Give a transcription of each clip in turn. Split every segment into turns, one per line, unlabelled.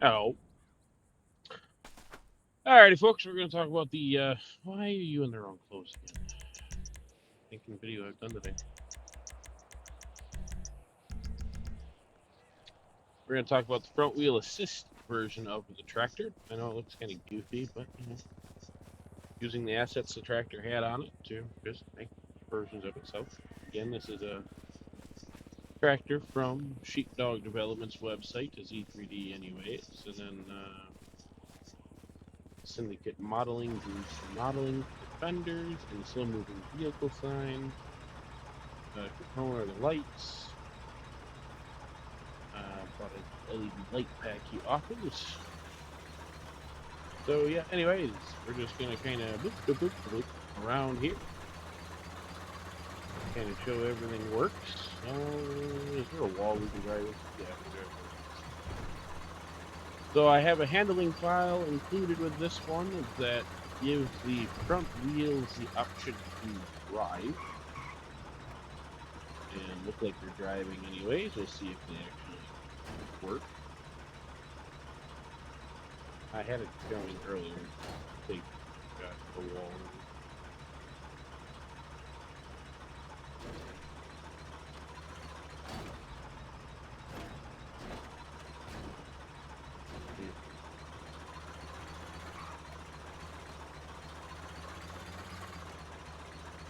Oh. Alrighty, folks, we're going to talk about the, why are you in the wrong clothes again? Thinking video I've done today. We're going to talk about the front wheel assist version of the tractor. I know it looks kind of goofy, but, you know, using the assets the tractor had on it to just make versions of itself. Again, this is a tractor from Sheepdog Development's website, is E3D anyways, and then, Syndicate Modeling, modeling fenders, and slow moving vehicle sign. Component of the lights. Bought an LED light pack he offers. So yeah, anyways, we're just gonna kind of boop around here. Kind of show everything works. Is there a wall we can drive with? Yeah, we do. So I have a handling file included with this one that gives the front wheels the option to drive. And look like they're driving anyways. We'll see if they actually work. I had it going earlier. They got the wall.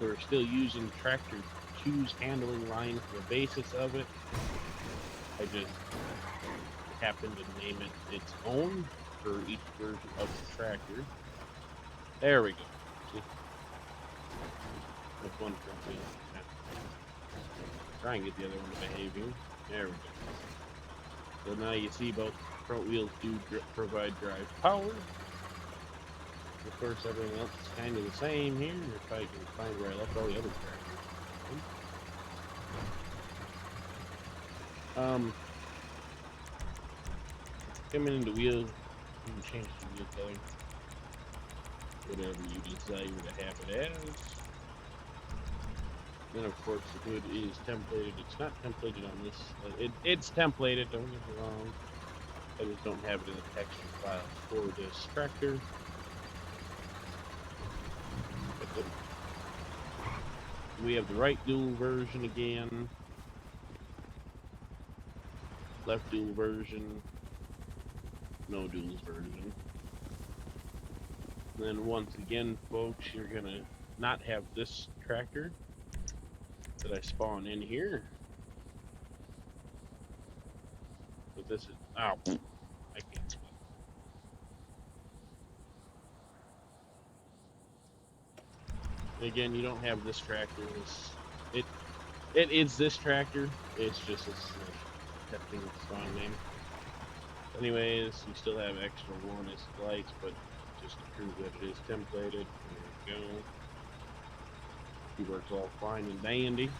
We're still using Tractor 2's handling line for the basis of it. I just happened to name it its own for each version of the tractor. There we go. See? That's one front wheel. Try and get the other one behaving. There we go. So now you see both front wheels do provide drive power. Of course, everything else is kind of the same here. If I can find where I left all the other tractors. Coming into wheel, you can change the wheel color. Whatever you desire to have it as. Then of course the hood is templated. It's not templated on this. It's templated, don't get me wrong. I just don't have it in the texture file for this tractor. We have the right dual version again. Left dual version. No duals version. And then once again, folks, you're gonna not have this tractor that I spawn in here. But this is, oh, I can't spell. And again, you don't have this tractor. It is this tractor. It's just that thing spawn name. Anyways, you still have extra warning lights, but just to prove that it is templated, there we go. He works all fine and dandy.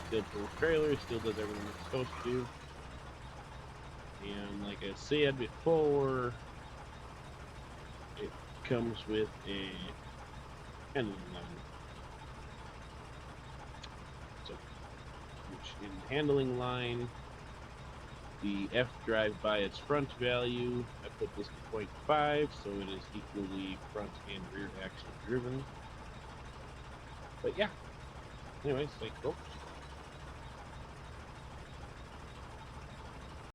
Still pulls trailer, still does everything it's supposed to do. And like I said before, it comes with a handling line. So, in handling line, the F drive by its front value, I put this to 0.5, so it is equally front and rear axle driven. But yeah, anyways, thanks folks.